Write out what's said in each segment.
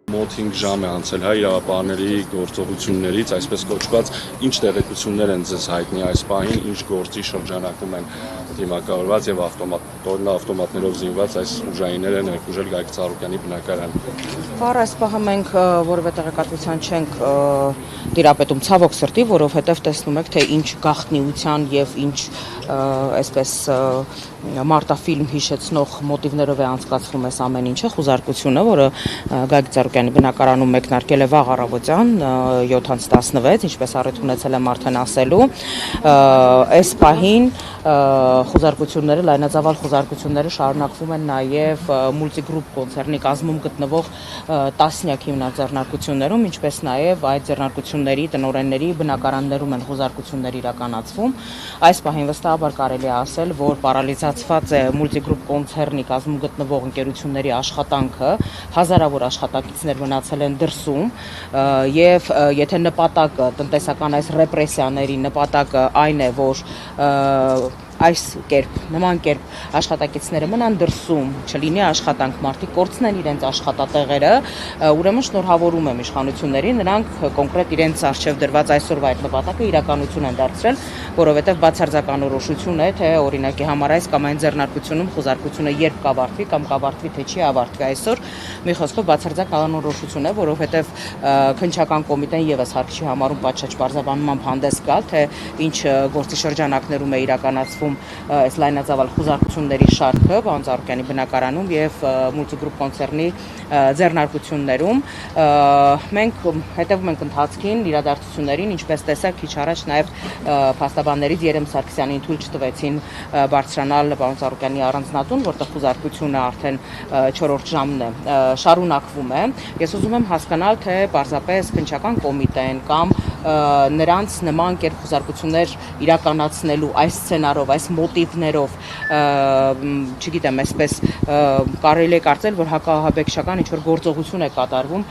Մոտ 5 ժամ է անցել հայ իրավապահների գործողություններից, այսպես կոչված, ինչ տեղեկություններ են ձեզ հայտնի այս պահին, ինչ գործի շրջանակում են դիմակայված եւ ավտոմատներով զինված այս ուժայինները ներխուժել Գագիկ Ծառուկյանի բնակարան։ Բառ այս պահը մենք որևէ տեղեկատվության չենք տիրապետում ցավոք սրտի, որովհետեւ տեսնում եք, թե ինչ գաղտնիության եւ ինչ այսպես մարտաֆիլմ հիշեցնող մոտիվներով է անցկացվում այս ամեն ինչը, խուզարկությունը, որը Գագիկ Ծառուկյանի բնակարանում մեկնարկել է վաղ առավոտյան 7:16, ինչպես առիթ ունեցել եմ արդեն ասելու, այս պահին խուզարկությունները, լայնածավալ խուզարկությունները շարունակվում են նաև մուլտիգրուպ կոնցեռնի կազմում գտնվող տասնյակ հիմնարկ ձեռնարկություններում, ինչպես նաև այդ ձեռնարկությունների տնօրենների բնակարաններում են խուզարկություններ իրականացվում։ Այս պահին վստահաբար կարելի է ասել, որ պարալիզացված է մուլտիգրուպ կոնցեռնի կազմում գտնվող ընկերությունների աշխատանքը, հազարավոր աշխատակիցներ մնացել են դրսում եւ եթե նպատակը տնտեսական այս ռեպրեսիաների նպատակը այն է, որ այս կերպ, նման կերպ աշխատակիցները մնան դրսում, չլինի աշխատանք, մարդիկ կորցնեն իրենց աշխատատեղերը, ուրեմն շնորհավորում եմ իշխանություններին, նրանք կոնկրետ իրենց առջև դրված այսօրվա այդ նպատակը իրականություն են դարձրել, որովհետև բացարձակ անորոշություն է, թե օրինակի համար այս կամ այն ձեռնարկությունում խուզարկությունը երբ կավարտվի կամ կավարտվի, թե չի ավարտվի այսօր, մի խոսքով բացարձակ անորոշություն է, որովհետև քննչական կոմիտեն եւս հարկ չի համարում պատշաճ բարձրաբանումամբ հանդես գալ, թե ինչ գործի շրջանակներում է իրականացվում այս լայնածավալ խուզարկությունների շարքը պարոն Ծառուկյանի բնակարանում եւ մուլտիգրուպ կոնցեռնի ձեռնարկություններում մենք հետևում ենք ընթացքին, իրադարձություններին, ինչպես տեսակ քիչ առաջ նաեւ փաստաբաններից Երեմ Սարգսյանին թույլ չտվեցին բարձրանալ պարոն Ծառուկյանի առանձնատուն, որտեղ խուզարկությունը արդեն 4-րդ ժամն է շարունակվում է։ Ես ուզում եմ հասկանալ, թե պարզապես քննչական կոմիտեն կամ նրանց նման կերպ խուզարկություններ իրականացնելու այս սցենարով, այս մոտիվներով, չգիտեմ, այսպես կարելի է կարծել, որ հակահաբեկչական ինչ-որ գործողություն է կատարվում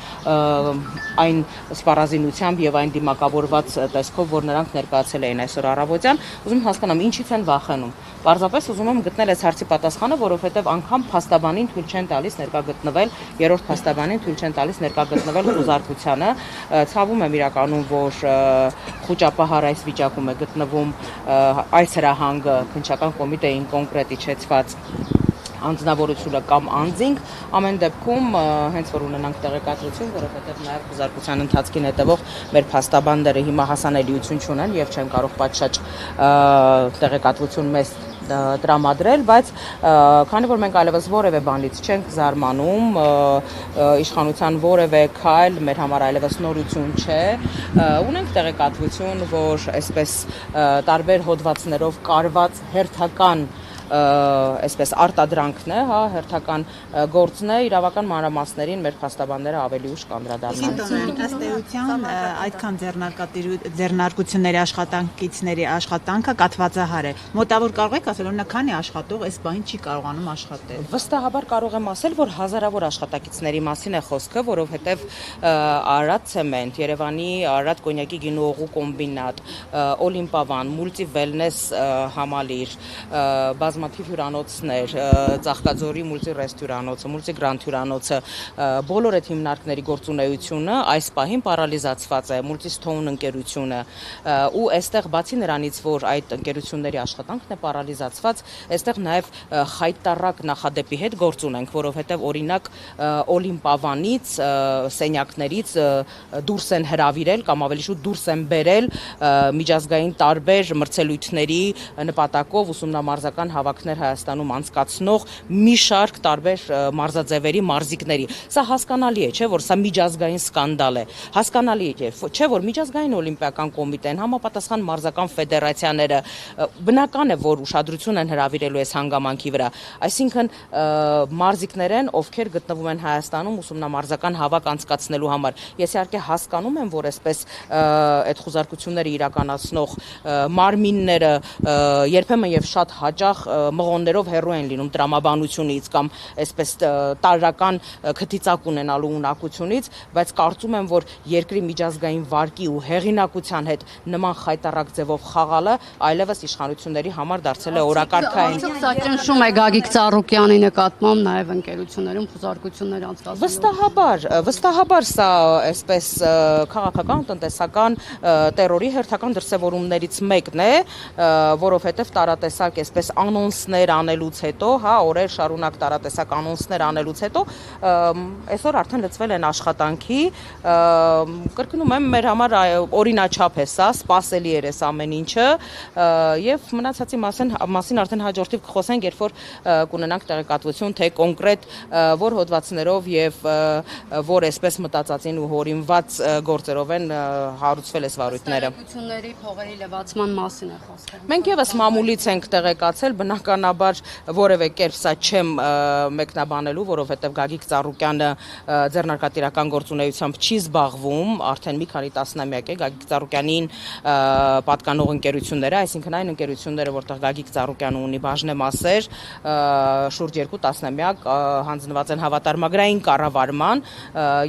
այն սպառազինությամբ եւ այն դիմակավորված տեսքով, որ նրանք ներկայացել էին այսօր առավոտյան, ուզում հասկանամ ինչից են վախենում։ Պարզապես ուզում եմ գտնել այս հարցի պատասխանը, որովհետեւ անգամ փաստաբանին թույլ չեն տալիս ներկա գտնվել, երրորդ փաստաբանին թույլ չեն տալիս ներկա գտնվել խուզարկությանը։ Ցավում եմ իրականում, որ խոճապահար այս վիճակում է գտնվում այս հրահանգը քննչական կոմիտեին կոնկրետ իջեցված անձնավորությունը կամ անձինք, ամեն դեպքում հենց որ ունենանք տեղեկատվություն, որովհետև նաև խուզարկության ընթացքին հետևող մեր փաստաբանները հիմա հասանելիություն չունեն եւ չեն կարող պատշաճ տեղեկատվություն մեզ տրամադրել, բայց քանի որ մենք այլևս որևէ բանից չենք զարմանում, իշխանության որևէ քայլ մեր համար այլևս նորություն չէ, ունենք տեղեկատվություն, որ այսպես տարբեր հոդվածներով կարված հերթական այսպես արտադրանքն է, հա, հերթական գործն է, իրավական մանրամասներին մեր փաստաբանները ավելի ուշ կանդրադառնան։ Ըստ էության այդքան ձեռնարկությունների աշխատանքիցների աշխատանքը կաթվածահար է։ Մոտավոր կարող եք ասել, օրինակ քանի աշխատող այս բանին չի կարողանում աշխատել։ Վստահաբար կարող եմ ասել, որ հազարավոր աշխատակիցների մասին է խոսքը, որովհետև Արարատ ցեմենտ, Երևանի Արարատ կոնյակի գինուողու կոմբինատ, Օլիմպավան, Multi Wellness համալիր, բազմաթիվ հյուրանոցներ, Ծաղկաձորի մուլտի ռեստորանոցը, մուլտի գրանդ հյուրանոցը, բոլոր այդ հիմնարկների գործունեությունը այս պահին պարալիզացված է, Multistone ընկերությունը, ու այստեղ բացի նրանից, որ այդ ընկերությունների աշխատանքն է պարալիզացված, այստեղ նաև խայտարակ նախադեպի հետ գործ ունենք, որովհետև օրինակ Օլիմպավանից, սենյակներից դուրս են հրավիրել կամ ավելի շուտ դուրս են բերել միջազգային տարբեր մրցելույթների նպատակով ուսումնամարզական հավաքներ Հայաստանում անցկացնող մի շարք տարբեր մարզաձևերի մարզիկների։ Սա հասկանալի է, չէ՞ որ սա միջազգային սկանդալ է։ Հասկանալի է, չէ՞ որ միջազգային օլիմպիական կոմիտեն, համապատասխան մարզական ֆեդերացիաները բնական է, որ ուշադրություն են հրավիրելու այս հանգամանքի վրա։ Այսինքն մարզիկներ են, ովքեր գտնվում են Հայաստանում ուսումնամարզական հավաք անցկացնելու համար։ Ես իհարկե հասկանում եմ, որ այսպես այդ խուզարկությունները իրականացնող մարմինները երբեմն եւ շատ հաճախ մղոններով հեռու են լինում տրամաբանությունից կամ այսպես տարրական քթիծակ ունենալու ունակությունից, բայց կարծում եմ, որ երկրի միջազգային վարկի ու հեղինակության հետ նման խայտառակ ձևով խաղալը այլևս իշխանությունների համար դարձել է օրակարգային։ Սա ճնշում է Գագիկ Ծառուկյանի նկատմամբ նաև ընկերություններում խոզարկություններ անցկացնելու։ Վստահաբար սա այսպես քաղաքական, տնտեսական տերորի հերթական դրսևորումներից մեկն է, որովհետև տարատեսակ այսպես անոնսներ անելուց հետո, օրեր շարունակ տարատեսակ անոնսներ անելուց հետո, այսօր արդեն լծվել են աշխատանքի, կրկնում եմ, մեր համար օրինաչափ է սա, սպասելի էր այս ամեն ինչը, եւ մնացածի մասին արդեն հաջորդիվ կխոսենք, երբ որ կունենանք տեղեկատվություն, թե կոնկրետ որ հոդվածներով եւ որ այսպես մտածածին ու հորինված գործերով են հարուցվել այս վարույթները։ Տեղեկությունների փողերի լվացման մասին է խոսքը։ Մենք եւս մամուլից ենք տեղեկացել, բնականաբար որևէ կերպ սա չեմ մեկնաբանելու, որովհետեւ Գագիկ Ծառուկյանը ձեռնարկատիրական գործունեությամբ չի զբաղվում, արդեն մի քանի տասնամյակ է Գագիկ Ծառուկյանին պատկանող ընկերությունները, այսինքն այն ընկերությունները, որտեղ Գագիկ Ծառուկյանը ունի բաժնեմասեր, շուրջ 2 տասնամյակ հանձնված են հավատարմագրային կառավարման,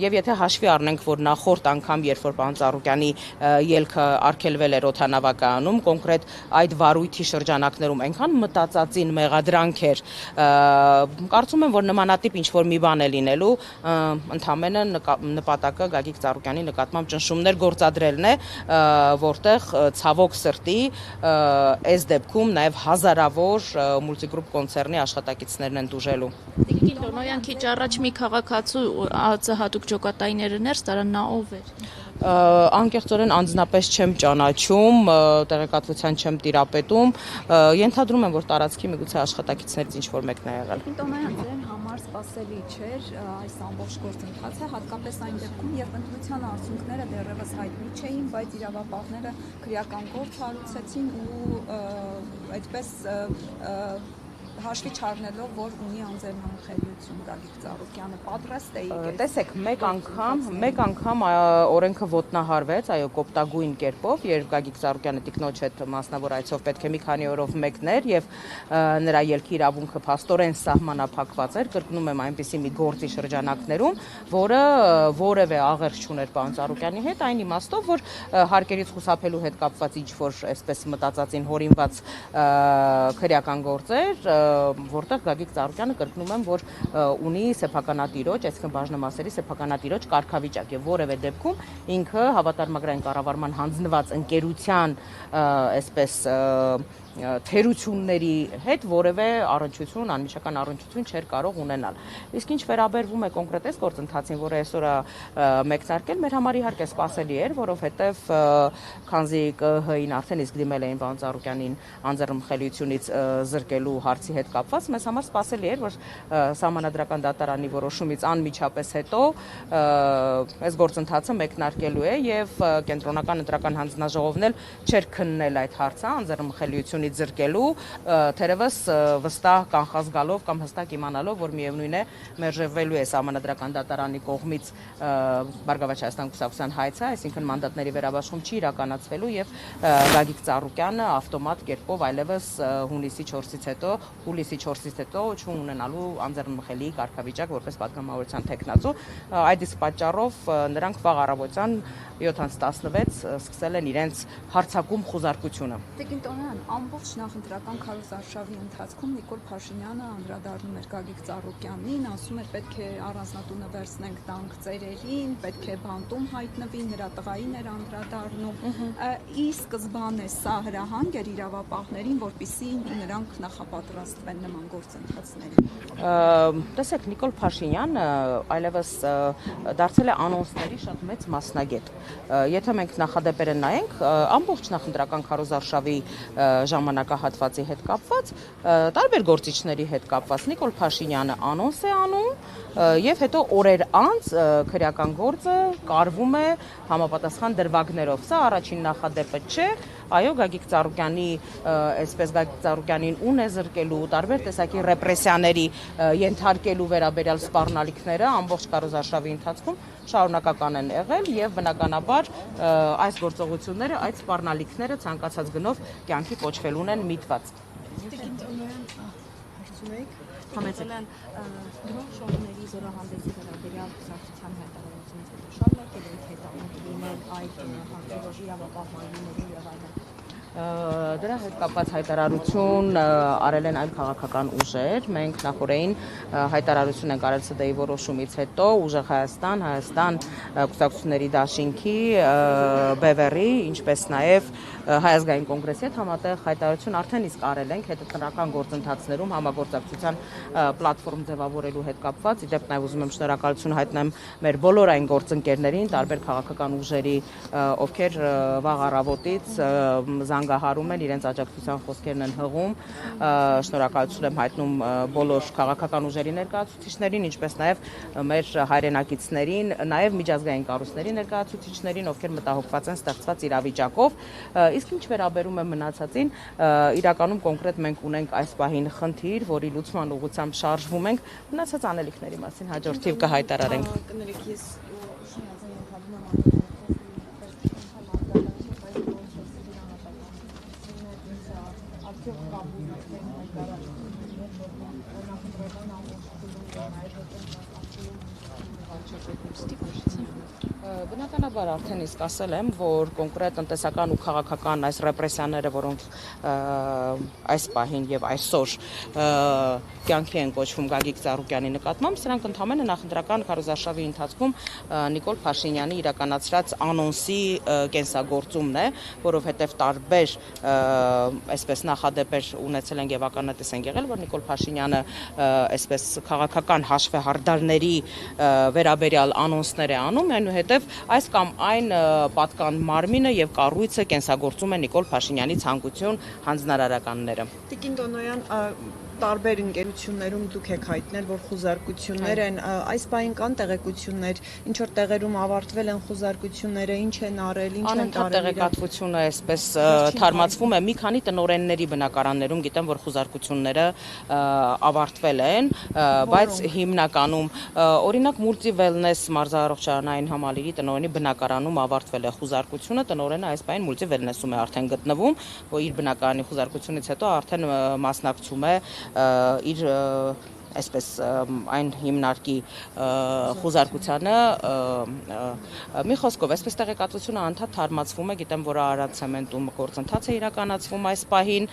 եւ եթե հաշվի առնենք, որ նախորդ անգամ, երբ որ պարոն Ծառուկյանի ելքը արգելվել էր օդանավակայանում, կոնկրետ այդ վարույթի շրջանակներում այնքան մտածածին մեղադրանք էր, կարծում եմ, որ նմանատիպ ինչ-որ մի բան է լինելու, ընդամենը նպատակը Գագիկ Ծառուկյանի նկատմամբ ճնշումներ գործադրելն է, որտեղ ցավոք սրտի այս դեպքում նաև հազարավոր մուլտիգրուպ կոնցեռնի աշխատակիցներն են դուժելու։ Տիկին Տոնոյան քիչ առաջ մի քաղաքացու հատուկ ջոկատայիները ներս տարան, նա ով էր։ Անկեղծորեն անձնապես չեմ ճանաչում, տեղեկատվության չեմ տիրապետում, ենթադրում եմ, որ տարածքի միգուցե աշխատակիցներից ինչ-որ մեկն է եղել։ Տոնոյան, ձեր համար սպասելի չէր այս ամբողջ գործընթացը, հատկապես այն դեպքում, երբ ընտրության արդյունքները դեռևս հայտնի չէին, բայց իրավապահները քրեական գործ հարուցեցին ու այդպես հաշվի չառնելով, որ ունի անձեռնամխելիություն Գագիկ Ծառուկյանը, պատրաստ է եկել։ Տեսեք, մեկ անգամ օրենքը ոտնահարվեց, այո, կոպտագույն կերպով, երբ Գագիկ Ծառուկյանը տիկնոջ հետ մասնավոր այցով պետք է մի քանի օրով մեկներ եւ նրա ելքի իրավունքը փաստորեն սահմանափակված էր, կրկնում եմ, այնպիսի մի գործի շրջանակներում, որը որևէ աղերս չուներ պարոն Ծառուկյանի հետ, այն իմաստով, որ հարկերից խուսափելու հետ կապված ինչ-որ այսպես մտածածին հորինված քրեական գործեր, որտեղ Գագիկ Ծառուկյանը կրկնում եմ, որ ունի սեփականատիրոջ, այսինքն բաժնեմասերի սեփականատիրոջ կարգավիճակ եւ որևէ դեպքում ինքը հավատարմագրային կառավարման հանձնված ընկերության այսպես թերությունների հետ որևէ առնչություն, անմիջական առնչություն չէր կարող ունենալ։ Իսկ ինչ վերաբերվում է կոնկրետ այս գործընթացին, որը այսօր մեկնարկել, մեր համար իհարկե սպասելի էր, որովհետև քանզի ԿՀ-ին արդեն իսկ դիմել էին պարոն Ծառուկյանին անձեռնմխելիությունից զրկելու հարցի հետ կապված, մեզ համար սպասելի էր, որ Սահմանադրական դատարանի որոշումից անմիջապես հետո այս գործընթացը մեկնարկելու է եւ կենտրոնական ընտրական հանձնաժողովն էլ չէր քննել այդ հարցը անձեռնմխելիություն զրկելու, թերևս վստահ կանխած գալով կամ հստակ իմանալով, որ միևնույն է մերժվելու է Սահմանադրական դատարանի կողմից Բարգավաճ Հայաստան կուսակցության հայցը, այսինքն մանդատների վերաբաշխում չի իրականացվելու եւ Գագիկ Ծառուկյանը ավտոմատ կերպով այլևս հուլիսի 4-ից հետո չունենալու անձեռնմխելի կարգավիճակ որպես պատգամավորության թեկնածու, այդ իսկ պատճառով նրանք վաղ առավոտյան 7:16 սկսել են իրենց հարձակում խոզարկությունը։ Տիկին Տոնոյան, ամբողջ նախընտրական քարոզարշավի ընթացքում Նիկոլ Փաշինյանը անդրադառնում էր Գագիկ Ծառուկյանին, ասում էր պետք է առանձնատունը վերցնենք տանք ծերերին, պետք է բանտում հայտնվի, նրա տղային էր անդրադառնում։ Ի սկզբանե սա հրահանգ էր իրավապահներին, որպեսզի նրանք նախապատրաստվեն նման գործընթացներին։ Տեսեք, Նիկոլ Փաշինյանը այլևս դարձել է անոնսների շատ մեծ մասնագետ։ Եթե մենք նախադեպերը նայենք, ամբողջ նախընտրական քարոզարշավի ժամանակահատվածի հետ կապված, տարբեր գործիչների հետ կապված Նիկոլ Փաշինյանը անոնս է անում եւ հետո օրեր անց քրեական գործը կարվում է համապատասխան դրվագներով։ Սա առաջին նախադեպը չէ, այո, Գագիկ Ծառուկյանի, այսպես Գագիկ Ծառուկյանին ունե զրկելու, տարբեր տեսակի ռեպրեսիաների ենթարկելու վերաբերյալ սպառնալիքները ամբողջ քարոզարշավի ընթացքում շարունակական են եղել եւ բնականաբար այս գործողությունները, այդ սպառնալիքները ցանկացած գնով կյանքի կոչվելուն են միտված։ Համեցել են դրոն շոուների զորահանդեսի վերաբերյալ կուսակցության հայտարարությունից հետո շարունակել եք հետամուտ լինել այդ հարցի ոչ իրավապահմանների եւ այլն։ Դրա հետ կապված հայտարարություն արել են այլ քաղաքական ուժեր։ Մենք նախորդին հայտարարություն ենք արել ՍԴ-ի որոշումից հետո ուժեղ Հայաստան կուսակցությունների դաշինքի, ԲՎՌ-ի, ինչպես նաև Հայ ազգային կոնգրեսի հետ համատեղ հայտարարություն արդեն իսկ արել ենք հետընտրական գործընթացներում համագործակցության պլատֆորմ ձևավորելու հետ կապված։ Իդեպ նաև ուզում եմ շնորհակալություն հայտնեմ մեր բոլոր այն գործընկերներին, տարբեր քաղաքական ուժերի, ովքեր վաղ առավոտից զանգահարում են, իրենց աջակցության խոսքերն են հղում։ Շնորհակալություն եմ հայտնում բոլոր քաղաքական ուժերի ներկայացուցիչներին, ինչպես նաև մեր հայրենակիցներին, նաև միջազգային կառույցների ներկայացուցիչներին, ովքեր մտահոգված են ստեղծված իրավիճակով։ Իսկ ինչ վերաբերում է մնացածին, իրականում կոնկրետ մենք ունենք այս պահին խնդիր, որի լուծման ուղղությամբ շարժվում ենք, մնացած անելիքների մասին հաջորդ թիվ կհայտարարենք։ Բնականաբար արդեն իսկ ասել եմ, որ կոնկրետ տնտեսական ու քաղաքական այս ռեպրեսիաները, որոնք այս պահին եւ այսօր կյանքի են կոչվում Գագիկ Ծառուկյանի նկատմամբ, սրանք ընդհանրապես նախընտրական քարոզարշավի ընթացքում Նիկոլ Փաշինյանի իրականացրած անոնսի կենսագործումն է, որովհետեւ տարբեր այսպես նախադեպեր ունեցել են եւ ականատես են եղել, որ Նիկոլ Փաշինյանը այսպես քաղաքական հաշվեհարդարների վերաբերյալ անոնսներ է անում, այնուհետև այս կամ այն պատկան մարմինը եւ կառույցը կենսագործում է Նիկոլ Փաշինյանի ցանկություն հանձնարարականները։ Տիկին Տոնոյան, տարբեր ընկերություններում դուք եք հայտնել, որ խուզարկություններ են, այս բային կան տեղեկություններ, ինչ որ տեղերում ավարտվել են խուզարկությունները, ինչ են արել, ինչ են տարել։ Տեղեկատվությունը այսպես թարմացվում է, մի քանի տնօրենների բնակարաններում գիտեմ, որ խուզարկությունները ավարտվել են, բայց հիմնականում օրինակ Multi Wellness մարզարողջարանային համալիրի տնօրենի բնակարանում ավարտվել է խուզարկությունը, տնօրենը այս պահին Multi Wellness-ում է արդեն գտնվում, որ իր բնակարանի խուզարկությունից հետո արդեն մասնակցում է իր այսպես այն հիմնարկի խուզարկությանը մի խոսքով այսպես տեղեկատվությունը անդադ թարմացվում է, գիտեմ, որ Արարատ ցեմենտում գործընթաց է իրականացվում այս պահին,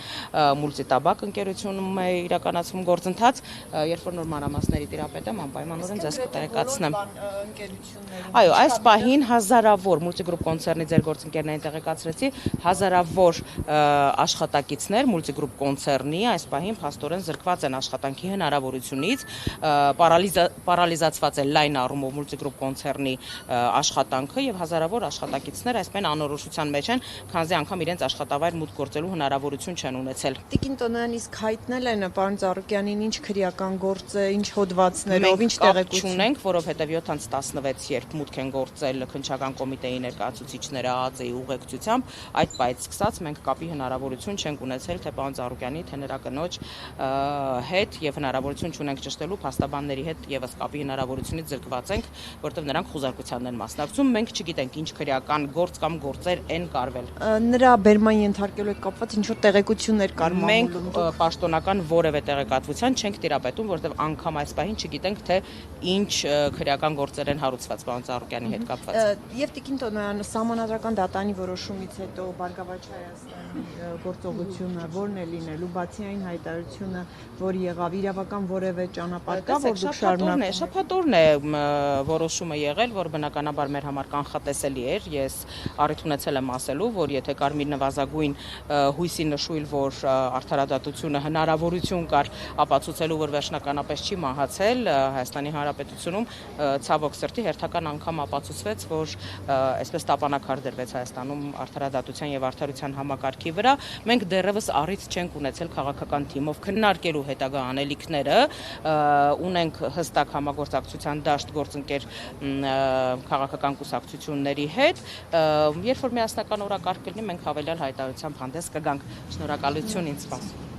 Մուլտիտաբակ ընկերությունում է իրականացվում գործընթաց, երբ որ նոր մանրամասների տիրապետեմ, անպայմանորեն ձեզ կտեղեկացնեմ։ Այո, այս պահին հազարավոր Multigroup կոնցեռնի ձեր գործընկերներին տեղեկացրեցի, հազարավոր աշխատակիցներ Multigroup կոնցեռնի այս պահին փաստորեն զրկված են աշխատանքի հնարավորությունից, պարալիզացված է լայն առումով Multigroup կոնցեռնի աշխատանքը եւ հազարավոր աշխատակիցներ այսպես անորոշության մեջ են, քանզի անգամ իրենց աշխատավայր մուտք գործելու հնարավորություն չեն ունեցել։ Տիկին Տոնոյան, իսկ հայտնել են պարոն Ծառուկյանին ինչ քրեական գործ է, ինչ հոդվածներով, ինչ տեղեկություն ունենք, որովհետեւ 7-16 երբ մուտք են գործել քննչական կոմիտեի ներկայացուցիչները ԱԱԾ-ի ուղեկցությամբ, այդ պահից սկսած մենք կապի հնարավորություն չենք ունեցել թե պարոն Ծառուկյանի, թե նրա կնոջ հետ եւ հնարավորություն չունենք ճշտելու փաստաբանների հետ եւս կապի հնարավորությունից զրկված ենք, որտեղ նրանք խուզարկությանն են մասնակցում, մենք չգիտենք ինչ քրեական գործ կամ գործեր են կարվել։ Նրա բերման ենթարկելու հետ կապված ինչ որ տեղեկություններ կար մամուլում։ Մենք պաշտոնական որևէ տեղեկատվության չենք տիրապետում, որտեղ անգամ այս պահին չգիտենք թե ինչ քրեական գործեր են հարուցված պարոն Ծառուկյանի հետ կապված։ Եվ Տիկին Տոնոյան, սահմանադրական դատանի որոշումից հետո Բարգավաճ Հայաստանի գործողությունը որն է լինելու, բացի այն հայտարարությունը, որ եղավ, իրավական որևէ ճանապարհ կա, որ դուք շարունակում եք։ Շաբաթօրն է որոշումը եղել, որ բնականաբար մեր համար կանխատեսելի էր։ Ես առիթ ունեցել եմ ասելու, որ եթե Կարմիր նվազագույն հույսի նշույլ, որ արդարադատությունը հնարավորություն կար ապացուցելու, որ վերջնականապես չի մահացել Հայաստանի Հանրապետությունում, ցավոք սրտի հերթական անգամ ապացուցվեց, որ այսպես տապանակար դրվեց Հայաստանում արդարադատության եւ արդարության համակարգի վրա։ Մենք դեռևս առիթ չենք ունեցել քաղաքական թիմով քննարկելու հետագա անելիքները, ունենք հստակ համագործակցության դաշտ գործընկեր քաղաքական կուսակցությունների հետ, երբ որ միասնական օրակարգ կլինի, մենք հավելյալ հայտարարությամբ հանդես կգանք։ Շնորհակալություն ինձ սպասում։